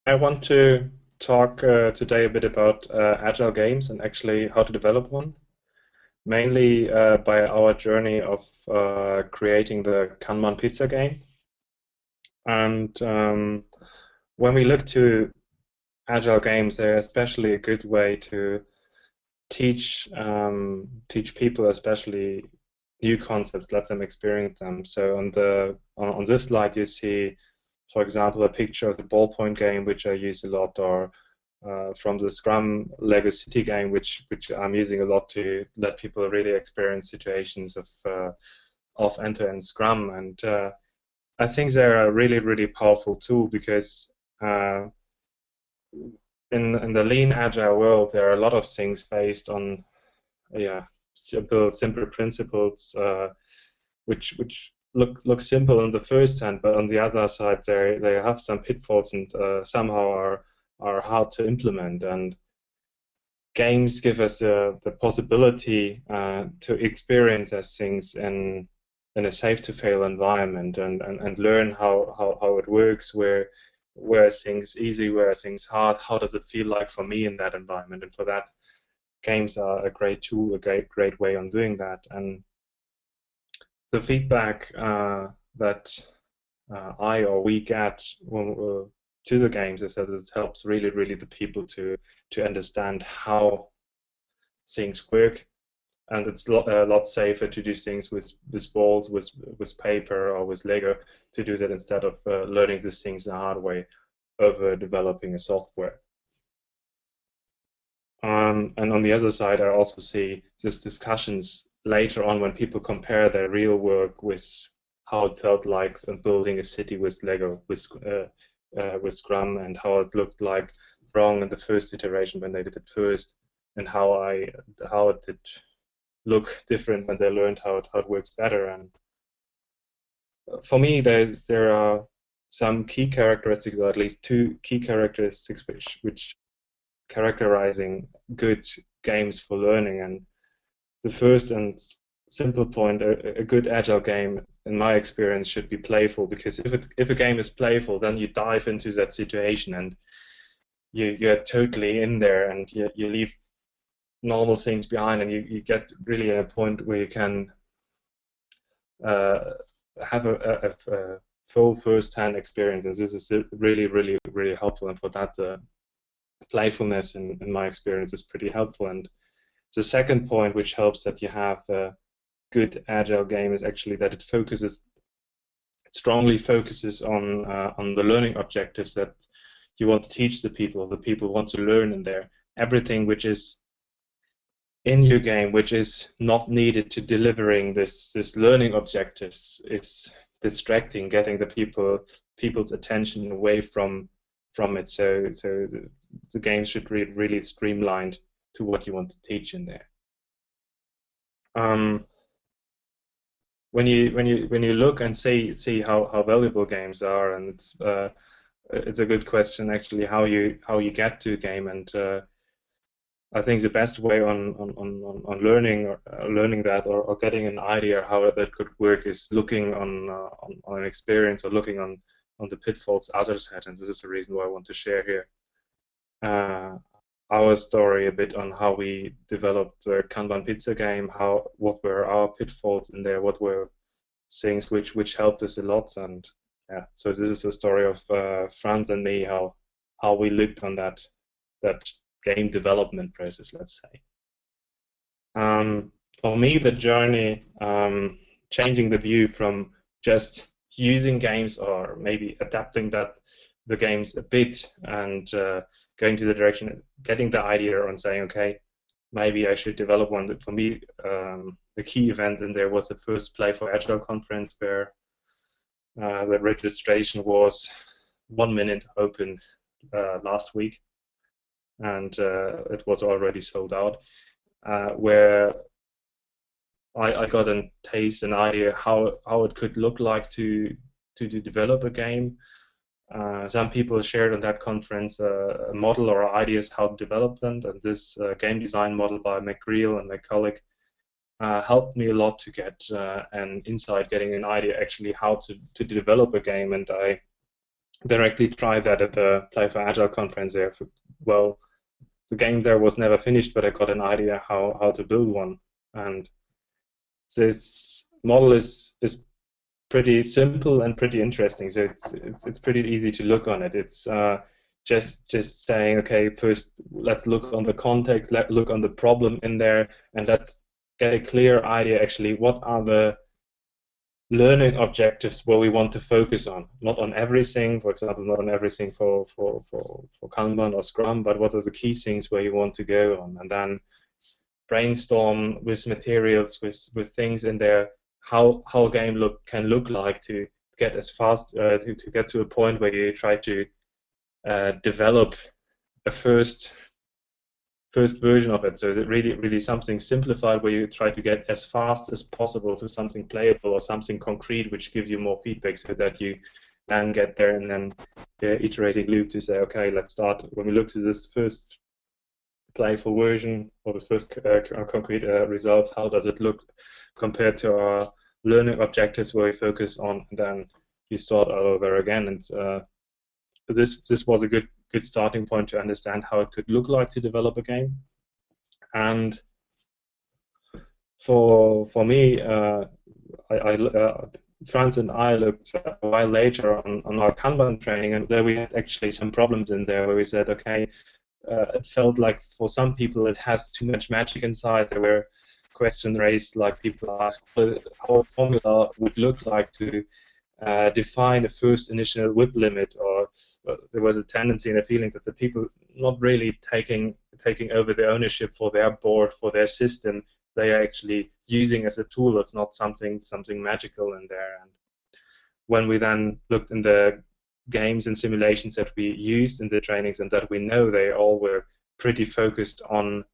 I want to talk today a bit about agile games and actually how to develop one, mainly by our journey of creating the Kanban Pizza Game. And when we look to agile games, they're especially a good way to teach people, especially new concepts, let them experience them. So on this slide, you see, for example, a picture of the ballpoint game, which I use a lot, or from the Scrum Lego City game, which I'm using a lot to let people really experience situations of end-to-end Scrum. And I think they're a really powerful tool because uh, in the lean agile world, there are a lot of things based on simple principles, which look simple on the first hand, but on the other side, they have some pitfalls and somehow are hard to implement. And games give us the possibility to experience as things in a safe to fail environment and learn how it works, where things easy, where things hard, how does it feel like for me in that environment. And for that, games are a great tool, a great way on doing that. And the feedback that I or we get to the games is that it helps really the people to understand how things work, and it's a lot safer to do things with balls, with paper, or with Lego, to do that instead of learning these things the hard way over developing a software. And on the other side, I also see these discussions later on when people compare their real work with how it felt like building a city with Lego, with Scrum, and how it looked like wrong in the first iteration when they did it first, and how it did look different when they learned how it works better. And for me, there are some key characteristics, or at least two key characteristics, which characterizing good games for learning. And the first and simple point, a good agile game, in my experience, should be playful, because if a game is playful, then you dive into that situation and you're totally in there, and you leave normal things behind, and you get really at a point where you can uh, have a full first-hand experience. And this is really helpful. And for that, playfulness in my experience is pretty helpful. And the second point which helps that you have a good agile game is actually that it strongly focuses on the learning objectives that you want to teach the people want to learn in there. Everything which is in your game which is not needed to delivering this learning objectives is distracting, getting the people's attention away from it. So the game should really streamlined to what you want to teach in there. Um, when you look and see how valuable games are, and it's a good question actually how you get to a game. And I think the best way on learning that, or getting an idea how that could work, is looking on an experience, or looking on the pitfalls others had. And this is the reason why I want to share here our story a bit on how we developed the Kanban Pizza Game, what were our pitfalls in there, what were things which helped us a lot. And yeah, so this is a story of Franz and me, how we looked on that game development process, let's say. For me, the journey, changing the view from just using games, or maybe adapting the games a bit, and going to the direction, getting the idea and saying, okay, maybe I should develop one. That for me, the key event in there was the first Play for Agile conference, where the registration was 1 minute open last week, and it was already sold out, where I got a taste, an idea how it could look like to develop a game. Some people shared on that conference a model or ideas how to develop them, and this game design model by McGreal and my colleague helped me a lot to get an insight, getting an idea actually how to develop a game. And I directly tried that at the Play for Agile conference there. Well, the game there was never finished, but I got an idea how to build one. And this model is pretty simple and pretty interesting. So it's pretty easy to look on it. It's just saying, okay, first let's look on the context, let's look on the problem in there, and let's get a clear idea actually what are the learning objectives where we want to focus on. Not on everything, for example, not on everything for Kanban or Scrum, but what are the key things where you want to go on, and then brainstorm with materials, with things in there, how a game can look like to get as fast to get to a point where you try to develop a first version of it. So is it really something simplified where you try to get as fast as possible to something playable or something concrete which gives you more feedback, so that you then get there and then the iterating loop to say, okay, let's start. When we look to this first playful version or the first concrete results, how does it look compared to our learning objectives where we focus on, and then you start all over again. And this was a good starting point to understand how it could look like to develop a game. And for me, Franz and I looked a while later on our Kanban training, and there we had actually some problems in there where we said, okay, it felt like for some people it has too much magic inside. There were questions raised, like people asked how a formula would look like to define a first initial whip limit, or there was a tendency and a feeling that the people not really taking over the ownership for their board, for their system. They are actually using as a tool. It's not something magical in there. And when we then looked in the games and simulations that we used in the trainings, and that we know they all were pretty focused on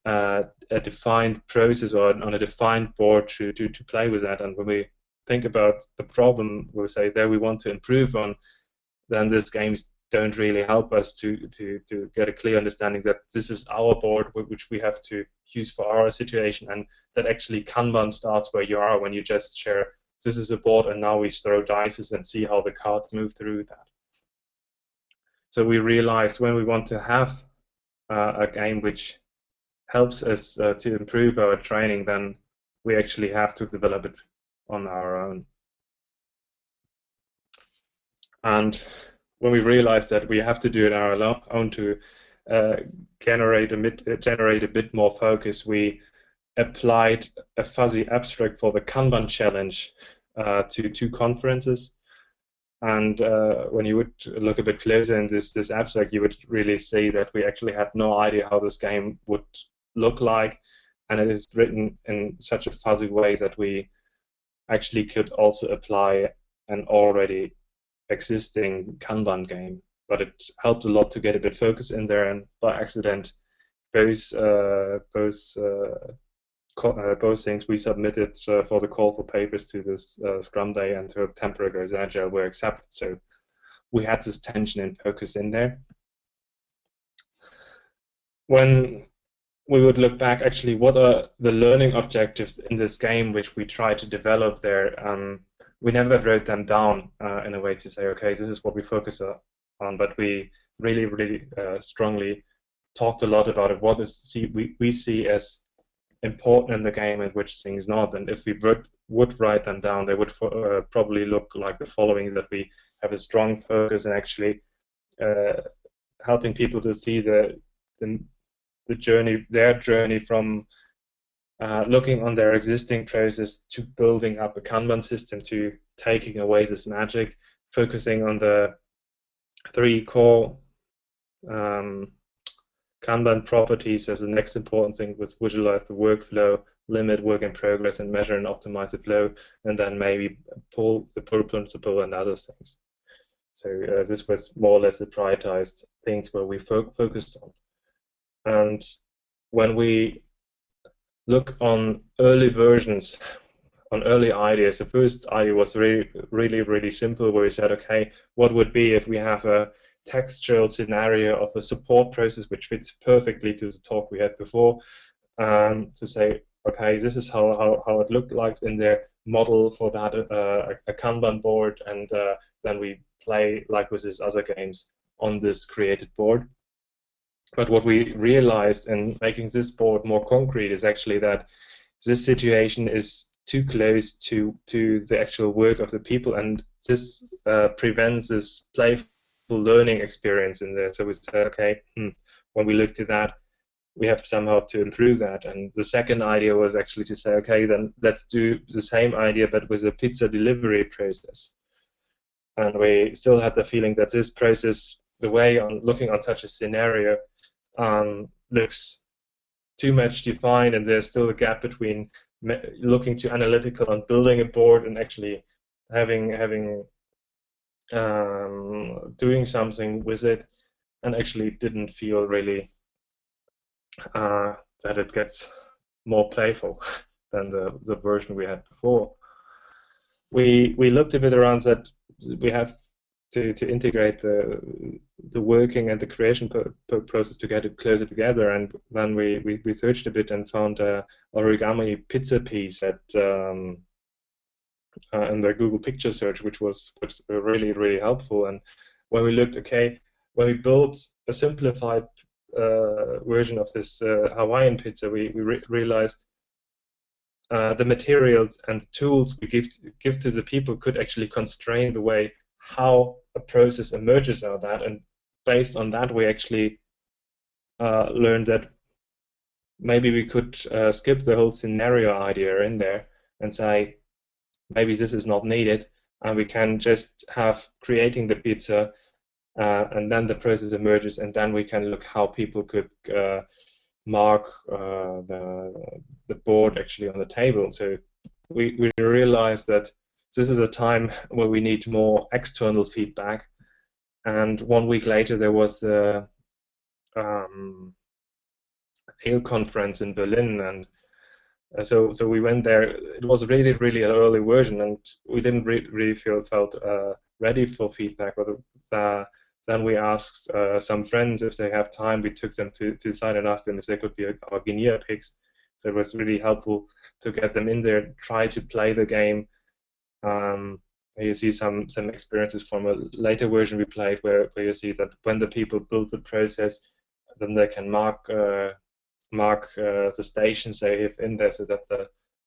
a defined process or on a defined board to play with that. And when we think about the problem we say there we want to improve on, then these games don't really help us to get a clear understanding that this is our board which we have to use for our situation, and that actually Kanban starts where you are when you just share this is a board and now we throw dice and see how the cards move through that. So we realized when we want to have a game which helps us to improve our training, then we actually have to develop it on our own. And when we realized that we have to do it on our own to generate a bit more focus, we applied a fuzzy abstract for the Kanban challenge to 2 conferences. And when you would look a bit closer in this abstract, you would really see that we actually had no idea how this game would look like, and it is written in such a fuzzy way that we actually could also apply an already existing Kanban game. But it helped a lot to get a bit focus in there, and by accident, both things we submitted for the call for papers to this Scrum Day and to Temporary Goes Agile were accepted. So we had this tension and focus in there. When we would look back, actually, what are the learning objectives in this game which we try to develop there? We never wrote them down in a way to say, okay, this is what we focus on, but we really strongly talked a lot about it. What is we see as important in the game and which things not. And if we would write them down, they would probably look like the following: that we have a strong focus and actually helping people to see the journey, their journey from looking on their existing process to building up a Kanban system to taking away this magic, focusing on the 3 core Kanban properties as the next important thing, with visualize the workflow, limit work in progress, and measure and optimize the flow, and then maybe pull the pull principle and other things. So this was more or less the prioritized things where we focused on. And when we look on early versions, on early ideas, the first idea was really simple, where we said, okay, what would be if we have a textual scenario of a support process which fits perfectly to the talk we had before, to say, okay, this is how it looked like in there. model for that, a Kanban board, and then we play like with these other games on this created board. But what we realized in making this board more concrete is actually that this situation is too close to the actual work of the people, and this prevents this playful learning experience in there. So we said, okay, when we looked at that, we have somehow to improve that. And the second idea was actually to say, okay, then let's do the same idea but with a pizza delivery process. And we still had the feeling that this process, the way on looking on such a scenario, looks too much defined, and there's still a gap between looking too analytical on building a board and actually doing something with it, and actually didn't feel really that it gets more playful than the version we had before. We looked a bit around that we have to integrate the working and the creation process to get it closer together, and then we researched a bit and found a origami pizza piece at in the Google picture search, which was really helpful. And when we looked, okay, when we built a simplified version of this Hawaiian pizza, we realized the materials and the tools we give to the people could actually constrain the way how a process emerges out of that. And based on that, we actually learned that maybe we could skip the whole scenario idea in there and say, maybe this is not needed, and we can just have creating the pizza, and then the process emerges, and then we can look how people could mark the board actually on the table. So we realized that this is a time where we need more external feedback. And 1 week later, there was the ALE conference in Berlin, and so we went there. It was really an early version, and we didn't really felt ready for feedback. Then we asked some friends if they have time. We took them to the site and asked them if they could be our guinea pigs. So it was really helpful to get them in there, try to play the game. You see some experiences from a later version we played where you see that when the people build the process, then they can mark the stations they have in there, so that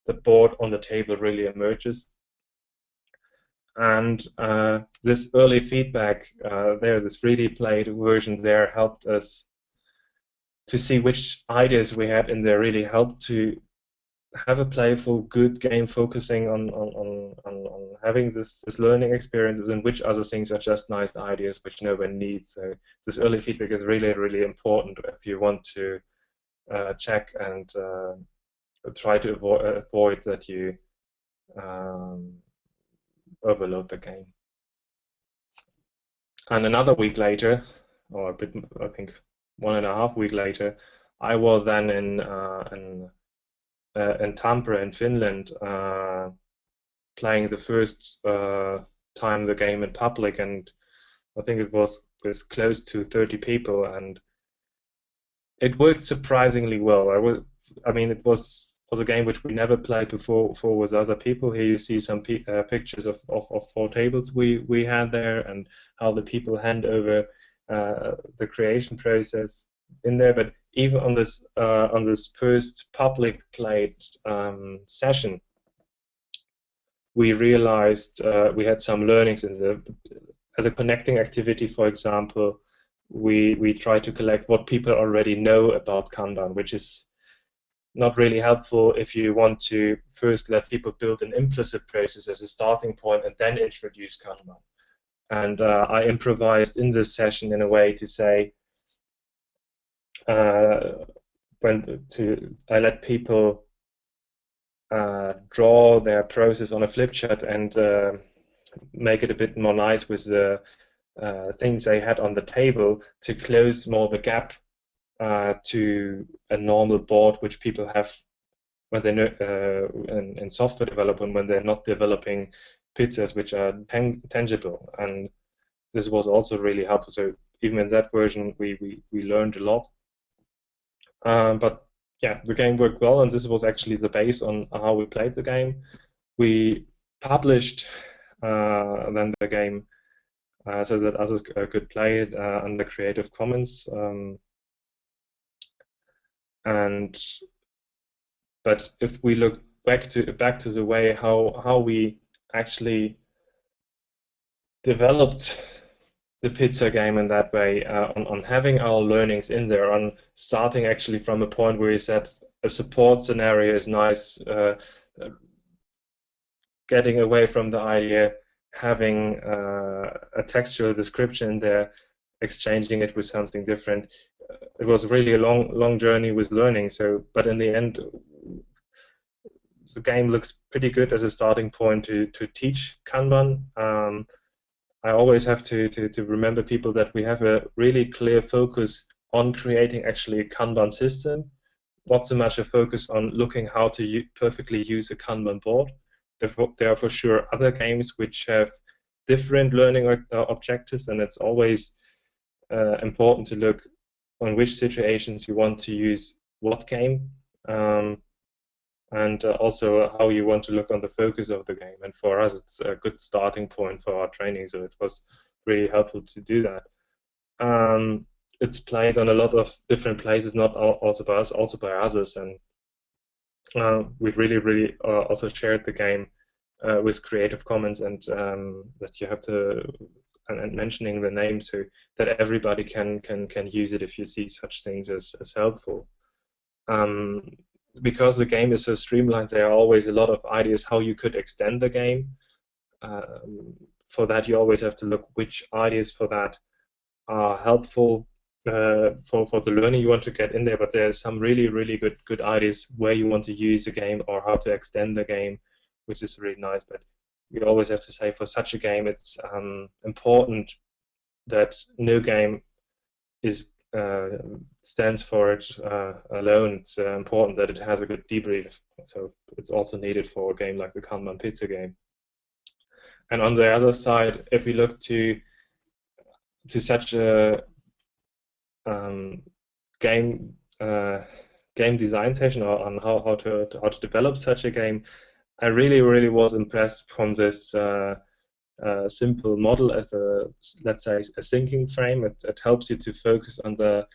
the board on the table really emerges. And this early feedback this really played version there helped us to see which ideas we had in there really helped to have a playful, good game focusing on having this learning experiences, and which other things are just nice ideas which no one needs. So this early feedback is really important if you want to check and try to avoid that you overload the game. And another week later, or a bit, I think 1.5 weeks later, I was then in Tampere in Finland, playing the first time the game in public, and I think it was close to 30 people, and it worked surprisingly well. I mean, it was a game which we never played before with other people. Here you see some pictures of 4 tables we had there, and how the people hand over the creation process in there. But even on this first public played session, we realized we had some learnings as a connecting activity. For example, we try to collect what people already know about Kanban, which is not really helpful if you want to first let people build an implicit process as a starting point and then introduce Kanban. And I improvised in this session in a way to say, I let people draw their process on a flip chart and make it a bit more nice with the things they had on the table to close more the gap to a normal board which people have when they're in software development, when they're not developing pizzas which are tangible. And this was also really helpful. So even in that version, we learned a lot. But yeah, the game worked well, and this was actually the base on how we played the game. We published then the game so that others could play it under Creative Commons. But if we look back to the way how we actually developed the pizza game in that way, on having our learnings in there, on starting actually from a point where you said a support scenario is nice, getting away from the idea, having a textual description there, exchanging it with something different. It was really a long journey with learning. So, but in the end, the game looks pretty good as a starting point to teach Kanban. I always have to remember people that we have a really clear focus on creating actually a Kanban system, not so much a focus on looking how to perfectly use a Kanban board. There are for sure other games which have different learning objectives, and it's always important to look on which situations you want to use what game, and also how you want to look on the focus of the game. And for us, it's a good starting point for our training, so it was really helpful to do that. It's played on a lot of different places, not also by us, also by others, and we've really also shared the game with Creative Commons, and that you have to and mentioning the name so that everybody can use it if you see such things as helpful. Because the game is so streamlined, there are always a lot of ideas how you could extend the game. For that, you always have to look which ideas for that are helpful for the learning you want to get in there. But there's some really good ideas where you want to use the game or how to extend the game, which is really nice. But you always have to say for such a game, it's important that no game is stands for it alone. It's important that it has a good debrief. So it's also needed for a game like the Kanban Pizza Game. And on the other side, if we look to such a game design session, or on how to develop such a game, I really was impressed from this simple model as let's say a thinking frame. It helps you to focus on the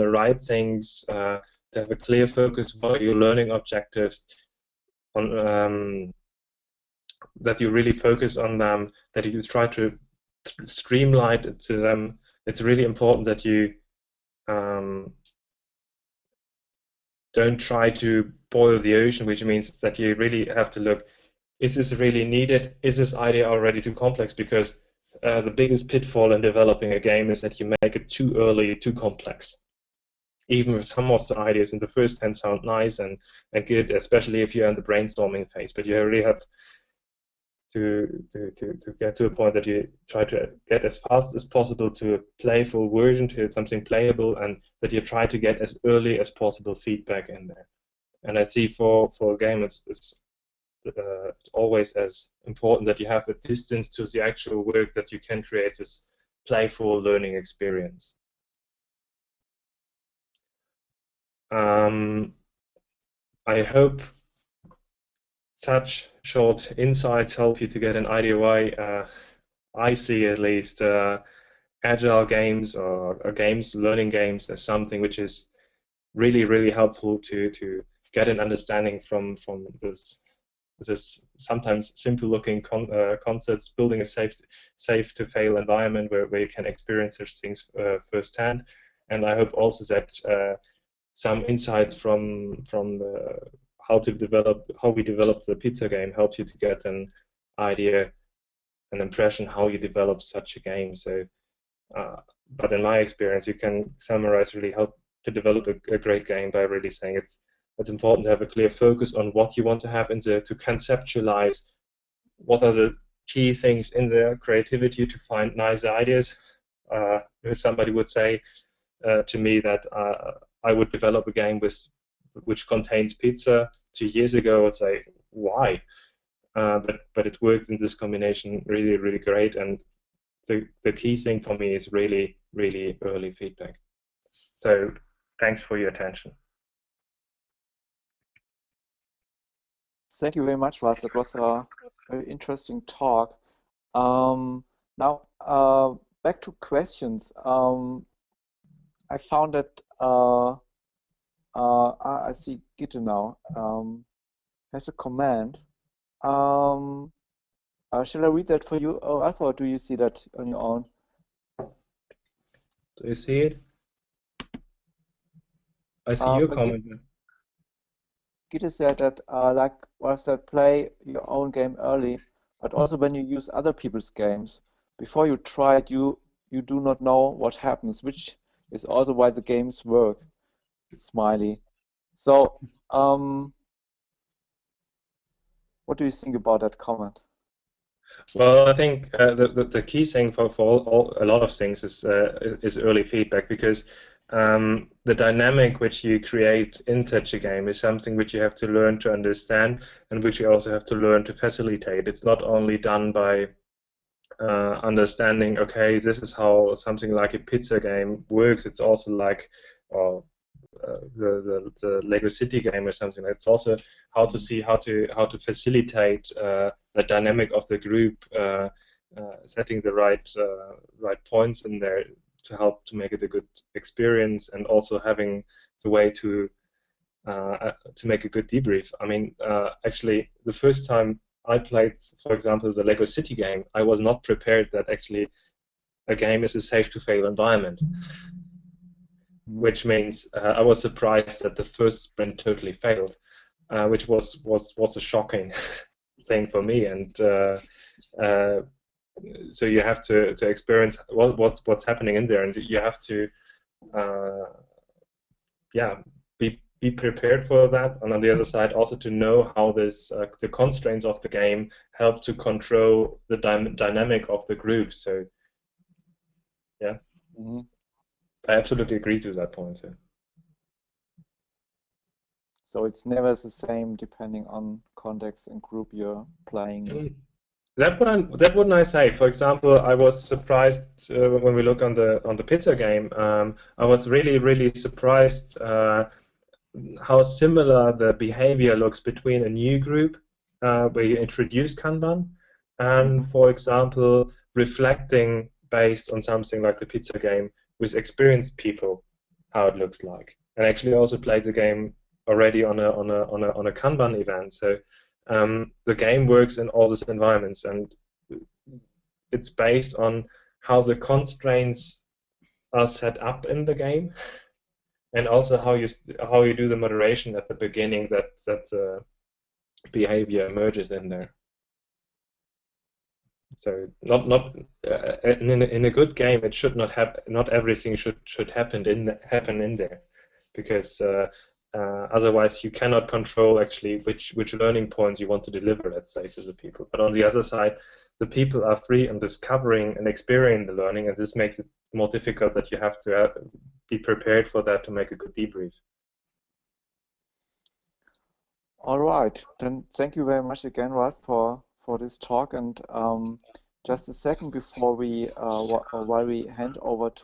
right things, to have a clear focus for your learning objectives, on that you really focus on them, that you try to streamline it to them. It's really important that you don't try to boil the ocean, which means that you really have to look, is this really needed? Is this idea already too complex? Because the biggest pitfall in developing a game is that you make it too early, too complex. Even if some of the ideas in the first hand sound nice and good, especially if you're in the brainstorming phase, but you really have to get to a point that you try to get as fast as possible to a playful version, to something playable, and that you try to get as early as possible feedback in there. And I see for a game, it's always as important that you have a distance to the actual work, that you can create this playful learning experience. I hope such short insights help you to get an idea why I see at least agile games or games, learning games, as something which is really helpful to get an understanding from this sometimes simple looking concepts, building a safe to fail environment where you can experience such things firsthand. And I hope also that some insights from the how we develop the pizza game helps you to get an idea, an impression how you develop such a game. So, but in my experience, you can summarize really how to develop a great game by really saying it's important to have a clear focus on what you want to have in there, to conceptualize what are the key things in there, creativity to find nice ideas. If somebody would say to me that I would develop a game which contains pizza 2 years ago, I'd say, why? But it works in this combination really great, and the key thing for me is really early feedback. So thanks for your attention. Thank you very much, Ralf. That was a very interesting talk. Now, back to questions. I found that I see Gitte now has a command. Um, shall I read that for you, Ralf, or do you see that on your own? Do you see it? I see your But comment. Gitte said that, like Ralf said, play your own game early, but also when you use other people's games. Before you try it, you do not know what happens, which is also why the games work. Smiley. So, what do you think about that comment? Well, I think the key thing for a lot of things is early feedback, because the dynamic which you create in such a game is something which you have to learn to understand, and which you also have to learn to facilitate. It's not only done by understanding, okay, this is how something like a pizza game works. It's also like the Lego City game or something. It's also how to see how to facilitate the dynamic of the group, setting the right points in there to help to make it a good experience, and also having the way to make a good debrief. I mean, actually, the first time I played, for example, the Lego City game, I was not prepared that actually a game is a safe to fail environment, which means I was surprised that the first sprint totally failed, which was a shocking thing for me. And uh, so you have to experience what's happening in there, and you have to yeah, be prepared for that, and on the other side also to know how this the constraints of the game help to control the dynamic of the group. So yeah, Hmm. I absolutely agree to that point. So it's never the same depending on context and group you're playing with. That wouldn't I say. For example, I was surprised when we look on the pizza game. I was really surprised how similar the behavior looks between a new group where you introduce Kanban, and, Hmm. for example, reflecting based on something like the pizza game with experienced people, how it looks like. And actually also played the game already on a Kanban event. So the game works in all these environments, and it's based on how the constraints are set up in the game, and also how you do the moderation at the beginning, that behavior emerges in there. So in a good game, it should not have not everything should happen in there, because otherwise you cannot control actually which learning points you want to deliver, let's say, to the people. But on the other side, the people are free in discovering and experiencing the learning, and this makes it more difficult that you have to be prepared for that to make a good debrief. All right, then thank you very much again, Ralph, for this talk. And just a second before we while we hand over to